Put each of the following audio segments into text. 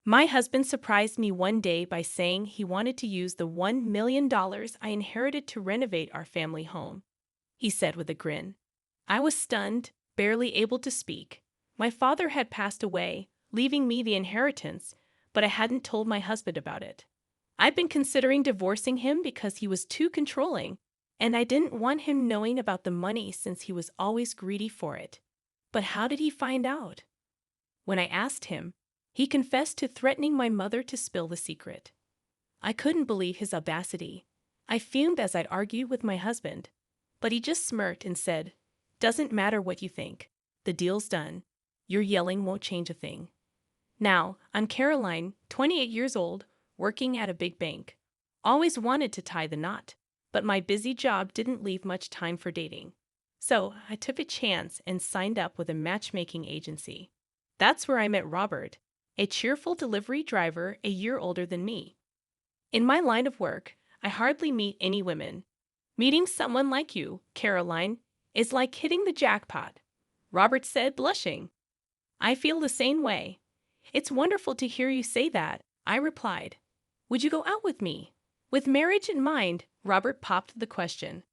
My husband surprised me one day by saying he wanted to use the $1 million I inherited to renovate our family home. He said with a grin. I was stunned, barely able to speak. My father had passed away, leaving me the inheritance, but I hadn't told my husband about it. I'd been considering divorcing him because he was too controlling, and I didn't want him knowing about the money since he was always greedy for it. But how did he find out? When I asked him, he confessed to threatening my mother to spill the secret. I couldn't believe his audacity. I fumed as I'd argued with my husband, but he just smirked and said, "Doesn't matter what you think. The deal's done. Your yelling won't change a thing." Now, I'm Caroline, 28 years old, working at a big bank. Always wanted to tie the knot, but my busy job didn't leave much time for dating. So I took a chance and signed up with a matchmaking agency. That's where I met Robert, a cheerful delivery driver a year older than me. In my line of work, I hardly meet any women. Meeting someone like you, Caroline, is like hitting the jackpot, Robert said, blushing. I feel the same way. It's wonderful to hear you say that, I replied. Would you go out with me? With marriage in mind, Robert popped the question.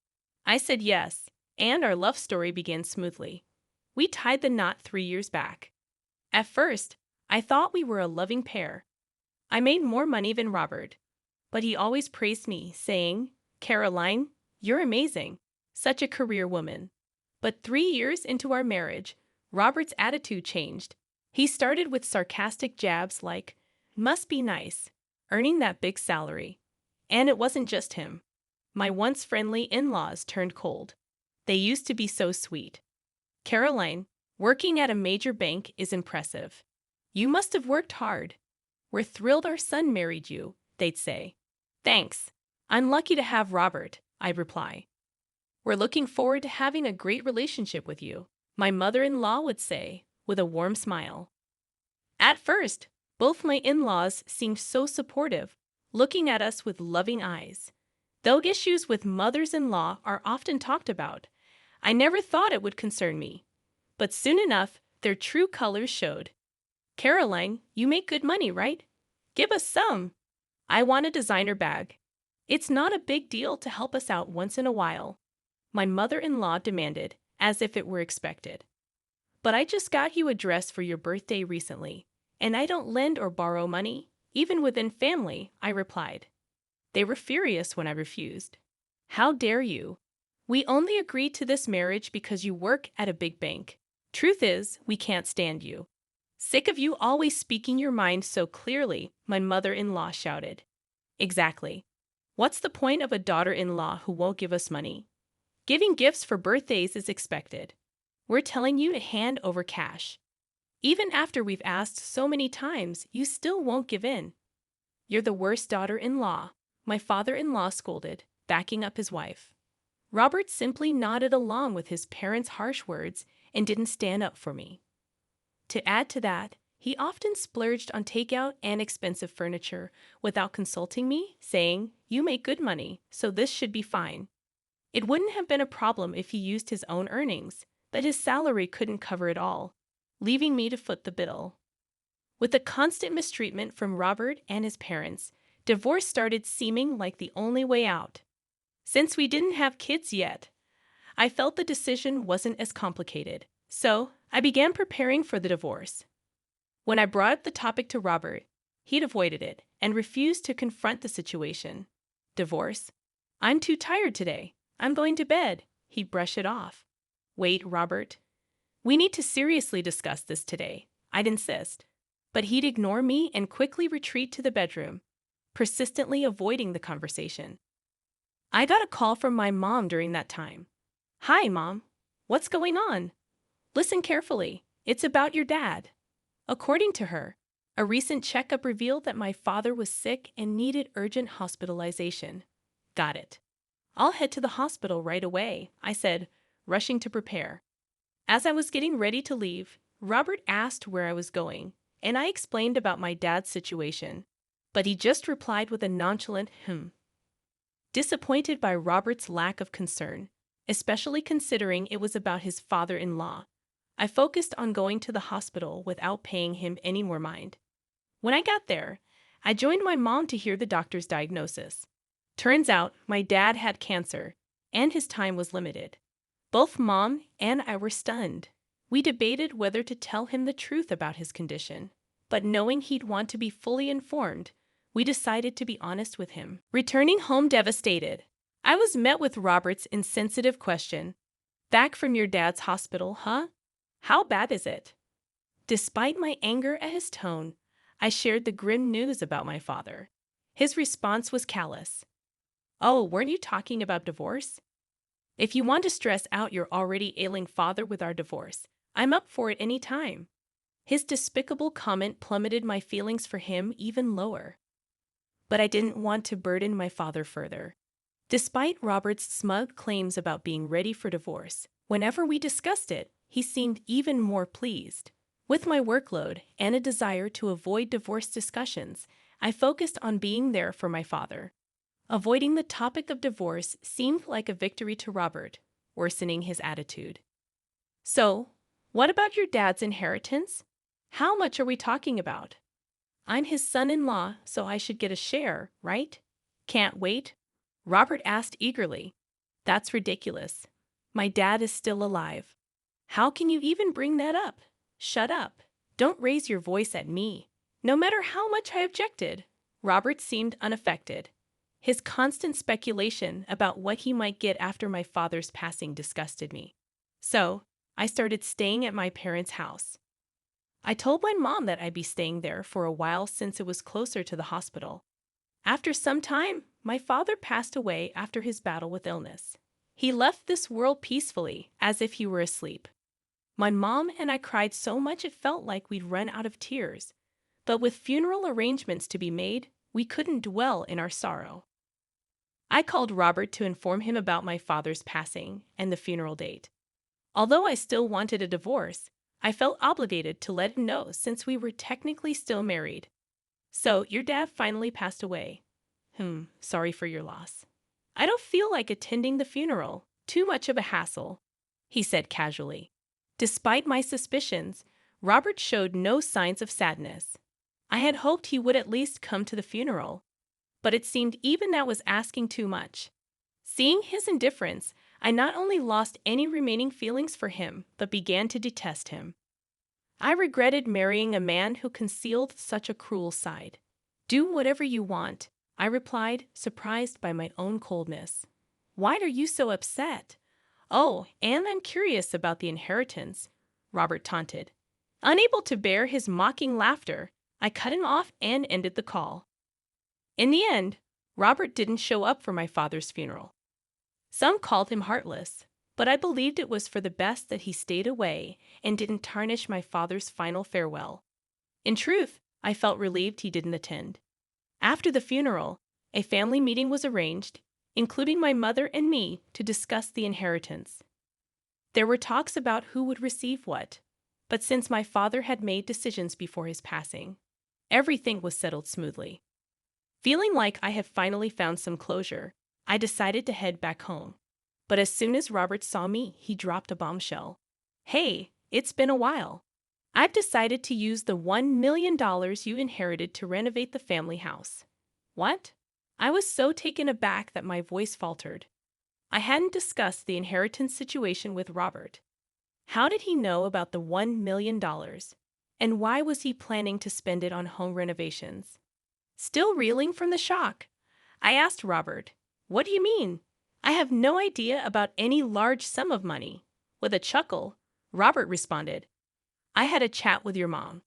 I said yes, and our love story began smoothly. We tied the knot 3 years back. At first, I thought we were a loving pair. I made more money than Robert, but he always praised me, saying, Caroline, you're amazing, such a career woman. But 3 years into our marriage, Robert's attitude changed. He started with sarcastic jabs like, must be nice, earning that big salary. And it wasn't just him. My once friendly in-laws turned cold. They used to be so sweet. Caroline, working at a major bank is impressive. You must have worked hard. We're thrilled our son married you, they'd say. Thanks. I'm lucky to have Robert, I'd reply. We're looking forward to having a great relationship with you, my mother-in-law would say, with a warm smile. At first, both my in-laws seemed so supportive, looking at us with loving eyes. Though issues with mothers-in-law are often talked about, I never thought it would concern me. But soon enough, their true colors showed. Caroline, you make good money, right? Give us some. I want a designer bag. It's not a big deal to help us out once in a while, my mother-in-law demanded, as if it were expected. But I just got you a dress for your birthday recently, and I don't lend or borrow money, even within family, I replied. They were furious when I refused. How dare you? We only agreed to this marriage because you work at a big bank. Truth is, we can't stand you. Sick of you always speaking your mind so clearly, my mother-in-law shouted. Exactly. What's the point of a daughter-in-law who won't give us money? Giving gifts for birthdays is expected. We're telling you to hand over cash. Even after we've asked so many times, you still won't give in. You're the worst daughter-in-law, my father-in-law scolded, backing up his wife. Robert simply nodded along with his parents' harsh words and didn't stand up for me. To add to that, he often splurged on takeout and expensive furniture without consulting me, saying, you make good money, so this should be fine. It wouldn't have been a problem if he used his own earnings, but his salary couldn't cover it all, leaving me to foot the bill. With the constant mistreatment from Robert and his parents, divorce started seeming like the only way out. Since we didn't have kids yet, I felt the decision wasn't as complicated, so I began preparing for the divorce. When I brought up the topic to Robert, he'd avoided it and refused to confront the situation. Divorce? I'm too tired today. I'm going to bed. He'd brush it off. Wait, Robert. We need to seriously discuss this today, I'd insist. But he'd ignore me and quickly retreat to the bedroom, persistently avoiding the conversation. I got a call from my mom during that time. Hi, Mom. What's going on? Listen carefully. It's about your dad. According to her, a recent checkup revealed that my father was sick and needed urgent hospitalization. Got it. I'll head to the hospital right away, I said, rushing to prepare. As I was getting ready to leave, Robert asked where I was going, and I explained about my dad's situation. But he just replied with a nonchalant Disappointed by Robert's lack of concern, especially considering it was about his father-in-law, I focused on going to the hospital without paying him any more mind. When I got there, I joined my mom to hear the doctor's diagnosis. Turns out my dad had cancer, and his time was limited. Both Mom and I were stunned. We debated whether to tell him the truth about his condition, but knowing he'd want to be fully informed, we decided to be honest with him. Returning home devastated, I was met with Robert's insensitive question, "Back from your dad's hospital, huh? How bad is it?" Despite my anger at his tone, I shared the grim news about my father. His response was callous. "Oh, weren't you talking about divorce? If you want to stress out your already ailing father with our divorce, I'm up for it any time." His despicable comment plummeted my feelings for him even lower. But I didn't want to burden my father further. Despite Robert's smug claims about being ready for divorce, whenever we discussed it, he seemed even more pleased. With my workload and a desire to avoid divorce discussions, I focused on being there for my father. Avoiding the topic of divorce seemed like a victory to Robert, worsening his attitude. "So, what about your dad's inheritance? How much are we talking about? I'm his son-in-law, so I should get a share, right?" "Can't wait?" Robert asked eagerly. "That's ridiculous. My dad is still alive. How can you even bring that up?" "Shut up. Don't raise your voice at me." No matter how much I objected, Robert seemed unaffected. His constant speculation about what he might get after my father's passing disgusted me. So, I started staying at my parents' house. I told my mom that I'd be staying there for a while since it was closer to the hospital. After some time, my father passed away after his battle with illness. He left this world peacefully, as if he were asleep. My mom and I cried so much it felt like we'd run out of tears. But with funeral arrangements to be made, we couldn't dwell in our sorrow. I called Robert to inform him about my father's passing and the funeral date. Although I still wanted a divorce, I felt obligated to let him know since we were technically still married. "So, your dad finally passed away. Sorry for your loss. I don't feel like attending the funeral. Too much of a hassle," he said casually. Despite my suspicions, Robert showed no signs of sadness. I had hoped he would at least come to the funeral, but it seemed even that was asking too much. Seeing his indifference, I not only lost any remaining feelings for him, but began to detest him. I regretted marrying a man who concealed such a cruel side. "Do whatever you want," I replied, surprised by my own coldness. "Why are you so upset?" "Oh, and I'm curious about the inheritance," Robert taunted. Unable to bear his mocking laughter, I cut him off and ended the call. In the end, Robert didn't show up for my father's funeral. Some called him heartless, but I believed it was for the best that he stayed away and didn't tarnish my father's final farewell. In truth, I felt relieved he didn't attend. After the funeral, a family meeting was arranged, including my mother and me, to discuss the inheritance. There were talks about who would receive what, but since my father had made decisions before his passing, everything was settled smoothly. Feeling like I had finally found some closure, I decided to head back home. But as soon as Robert saw me, he dropped a bombshell. "Hey, it's been a while. I've decided to use the $1 million you inherited to renovate the family house." "What?" I was so taken aback that my voice faltered. I hadn't discussed the inheritance situation with Robert. How did he know about the $1 million? And why was he planning to spend it on home renovations? Still reeling from the shock, I asked Robert, "What do you mean? I have no idea about any large sum of money." With a chuckle, Robert responded, "I had a chat with your mom.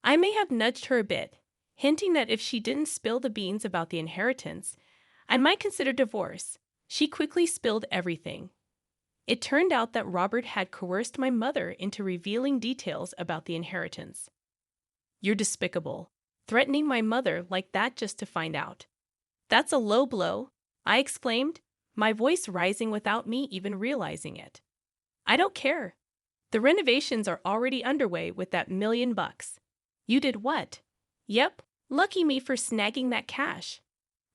I may have nudged her a bit, hinting that if she didn't spill the beans about the inheritance, I might consider divorce. She quickly spilled everything." It turned out that Robert had coerced my mother into revealing details about the inheritance. "You're despicable, threatening my mother like that just to find out." "That's a low blow," I exclaimed, my voice rising without me even realizing it. "I don't care. The renovations are already underway with that $1 million. You did what?" "Yep, lucky me for snagging that cash."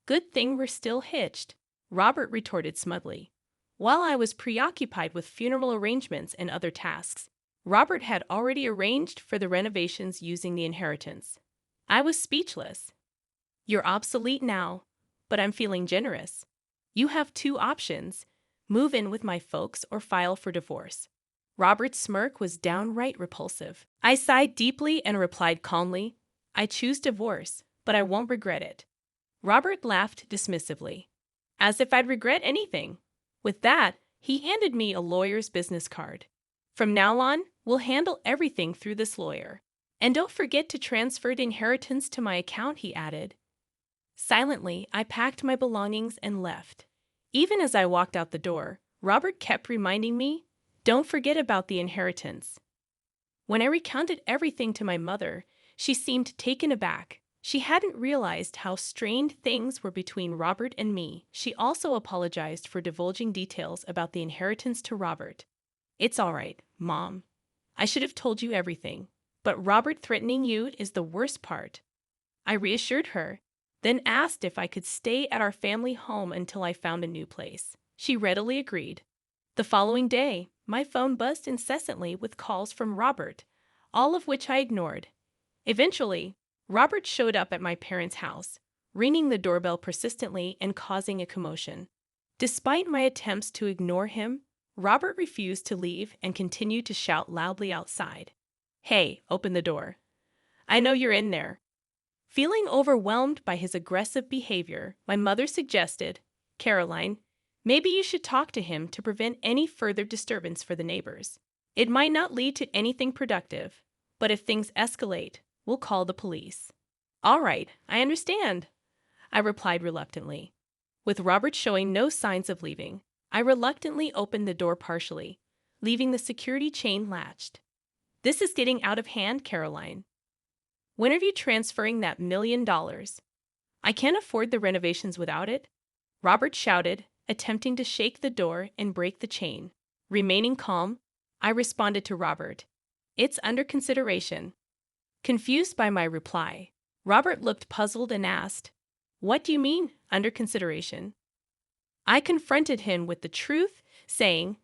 "Good thing we're still hitched," Robert retorted smugly. While I was preoccupied with funeral arrangements and other tasks, Robert had already arranged for the renovations using the inheritance. I was speechless. You're obsolete now, but I'm feeling generous. You have two options: move in with my folks or file for divorce. Robert's smirk was downright repulsive. I sighed deeply and replied calmly, I choose divorce, but I won't regret it. Robert laughed dismissively, as if I'd regret anything. With that, he handed me a lawyer's business card. From now on, we'll handle everything through this lawyer. And don't forget to transfer the inheritance to my account, he added. Silently, I packed my belongings and left. Even as I walked out the door, Robert kept reminding me, don't forget about the inheritance. When I recounted everything to my mother, she seemed taken aback. She hadn't realized how strained things were between Robert and me. She also apologized for divulging details about the inheritance to Robert. It's all right, Mom. I should have told you everything. But Robert threatening you is the worst part. I reassured her, then asked if I could stay at our family home until I found a new place. She readily agreed. The following day, my phone buzzed incessantly with calls from Robert, all of which I ignored. Eventually, Robert showed up at my parents' house, ringing the doorbell persistently and causing a commotion. Despite my attempts to ignore him, Robert refused to leave and continued to shout loudly outside. Hey, open the door. I know you're in there. Feeling overwhelmed by his aggressive behavior, my mother suggested, Caroline, maybe you should talk to him to prevent any further disturbance for the neighbors. It might not lead to anything productive, but if things escalate, we'll call the police. All right, I understand, I replied reluctantly. With Robert showing no signs of leaving, I reluctantly opened the door partially, leaving the security chain latched. This is getting out of hand, Caroline. When are you transferring that $1 million? I can't afford the renovations without it, Robert shouted, attempting to shake the door and break the chain. Remaining calm, I responded to Robert. It's under consideration. Confused by my reply, Robert looked puzzled and asked, What do you mean, under consideration? I confronted him with the truth, saying,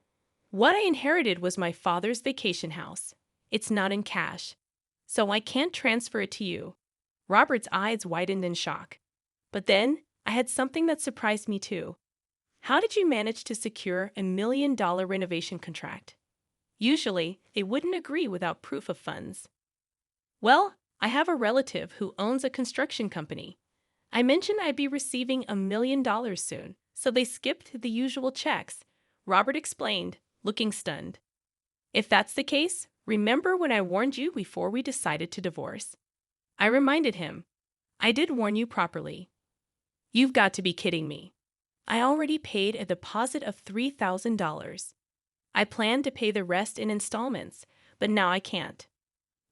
What I inherited was my father's vacation house. It's not in cash, so I can't transfer it to you. Robert's eyes widened in shock. But then, I had something that surprised me too. How did you manage to secure a $1 million renovation contract? Usually, they wouldn't agree without proof of funds. Well, I have a relative who owns a construction company. I mentioned I'd be receiving $1 million soon, so they skipped the usual checks, Robert explained, looking stunned. If that's the case, remember when I warned you before we decided to divorce? I reminded him. I did warn you properly. You've got to be kidding me. I already paid a deposit of $3,000. I planned to pay the rest in installments, but now I can't.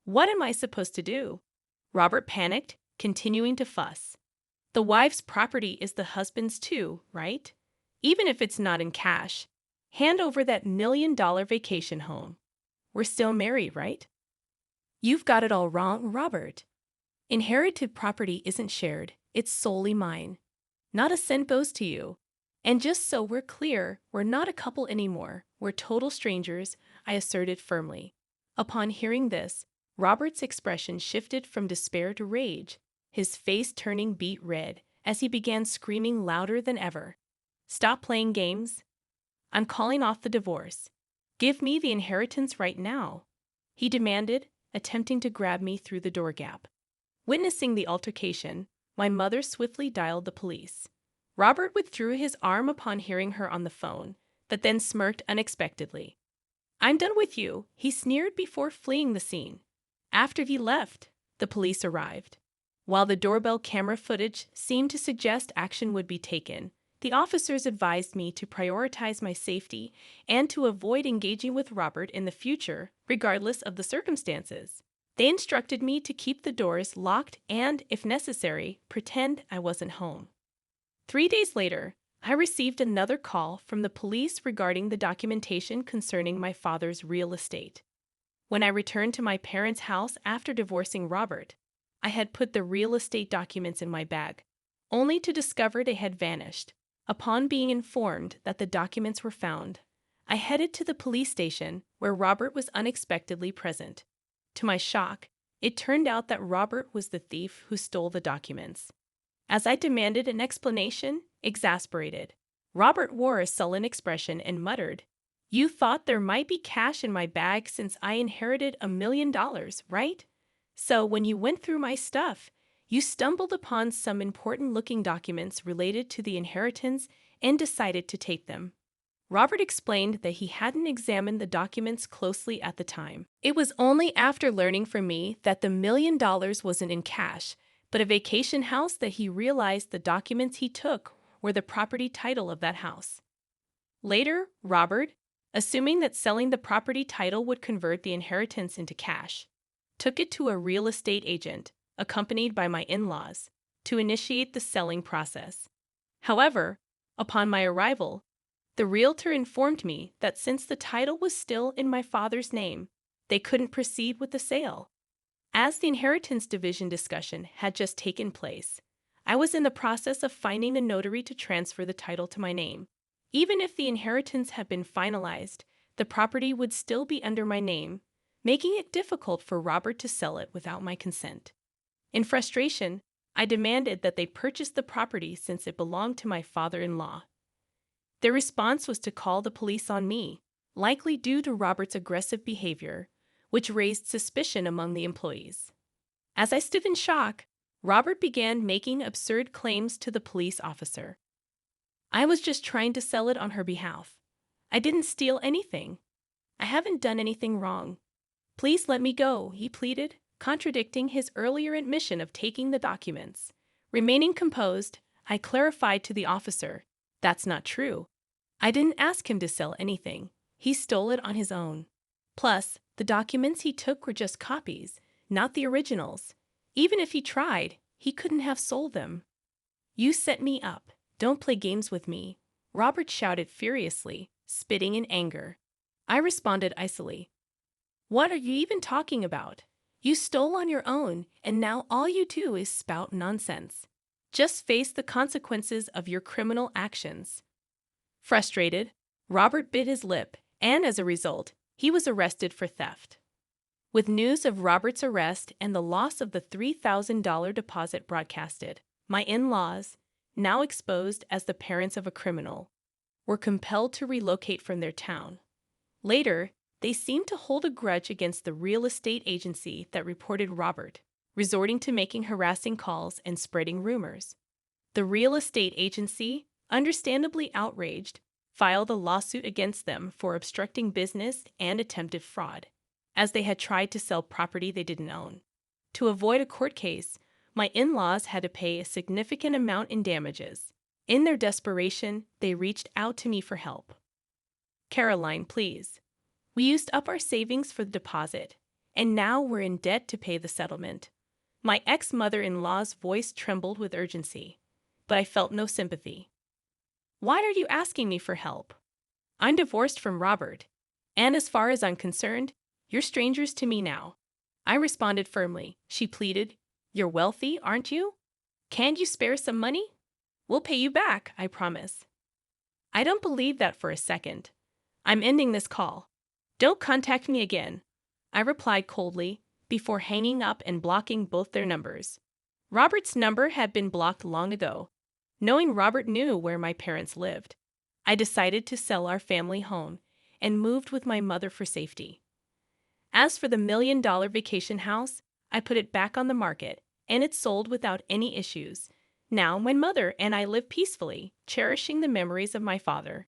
What am I supposed to do? Robert panicked, continuing to fuss. The wife's property is the husband's too, right? Even if it's not in cash. Hand over that $1 million vacation home. We're still married, right? You've got it all wrong, Robert. Inherited property isn't shared, it's solely mine. Not a cent goes to you. And just so we're clear, we're not a couple anymore. We're total strangers, I asserted firmly. Upon hearing this, Robert's expression shifted from despair to rage, his face turning beet red as he began screaming louder than ever. Stop playing games. I'm calling off the divorce. Give me the inheritance right now, he demanded, attempting to grab me through the door gap. Witnessing the altercation, my mother swiftly dialed the police. Robert withdrew his arm upon hearing her on the phone, but then smirked unexpectedly. I'm done with you, he sneered before fleeing the scene. After he left, the police arrived. While the doorbell camera footage seemed to suggest action would be taken, the officers advised me to prioritize my safety and to avoid engaging with Robert in the future, regardless of the circumstances. They instructed me to keep the doors locked and, if necessary, pretend I wasn't home. 3 days later, I received another call from the police regarding the documentation concerning my father's real estate. When I returned to my parents' house after divorcing Robert, I had put the real estate documents in my bag, only to discover they had vanished. Upon being informed that the documents were found, I headed to the police station where Robert was unexpectedly present. To my shock, It turned out that Robert was the thief who stole the documents. As I demanded an explanation, exasperated, Robert wore a sullen expression and muttered, "You thought there might be cash in my bag since I inherited $1 million, right? So when you went through my stuff, you stumbled upon some important-looking documents related to the inheritance and decided to take them." Robert explained that he hadn't examined the documents closely at the time. It was only after learning from me that the $1 million wasn't in cash, but a vacation house that he realized the documents he took were the property title of that house. Later, Robert, assuming that selling the property title would convert the inheritance into cash, took it to a real estate agent, accompanied by my in-laws, to initiate the selling process. However, upon my arrival, the realtor informed me that since the title was still in my father's name, they couldn't proceed with the sale. As the inheritance division discussion had just taken place, I was in the process of finding a notary to transfer the title to my name. Even if the inheritance had been finalized, the property would still be under my name, making it difficult for Robert to sell it without my consent. In frustration, I demanded that they purchase the property since it belonged to my father-in-law. Their response was to call the police on me, likely due to Robert's aggressive behavior, which raised suspicion among the employees. As I stood in shock, Robert began making absurd claims to the police officer. "I was just trying to sell it on her behalf. I didn't steal anything. I haven't done anything wrong. Please let me go," he pleaded, contradicting his earlier admission of taking the documents. Remaining composed, I clarified to the officer, "That's not true. I didn't ask him to sell anything. He stole it on his own. Plus, the documents he took were just copies, not the originals. Even if he tried, he couldn't have sold them." "You set me up. Don't play games with me," Robert shouted furiously, spitting in anger. I responded icily, "What are you even talking about? You stole on your own, and now all you do is spout nonsense. Just face the consequences of your criminal actions." Frustrated, Robert bit his lip, and as a result, he was arrested for theft. With news of Robert's arrest and the loss of the $3,000 deposit broadcasted, my in-laws, now exposed as the parents of a criminal, were compelled to relocate from their town. Later, they seemed to hold a grudge against the real estate agency that reported Robert, resorting to making harassing calls and spreading rumors. The real estate agency, understandably outraged, filed a lawsuit against them for obstructing business and attempted fraud, as they had tried to sell property they didn't own. To avoid a court case, my in-laws had to pay a significant amount in damages. In their desperation, they reached out to me for help. "Caroline, please. We used up our savings for the deposit, and now we're in debt to pay the settlement." My ex-mother-in-law's voice trembled with urgency, but I felt no sympathy. "Why are you asking me for help? I'm divorced from Robert, and as far as I'm concerned, you're strangers to me now." I responded firmly. She pleaded, "You're wealthy, aren't you? Can't you spare some money? We'll pay you back, I promise." "I don't believe that for a second. I'm ending this call. Don't contact me again," I replied coldly, before hanging up and blocking both their numbers. Robert's number had been blocked long ago. Knowing Robert knew where my parents lived, I decided to sell our family home and moved with my mother for safety. As for the $1 million vacation house, I put it back on the market, and it sold without any issues. Now my mother and I live peacefully, cherishing the memories of my father.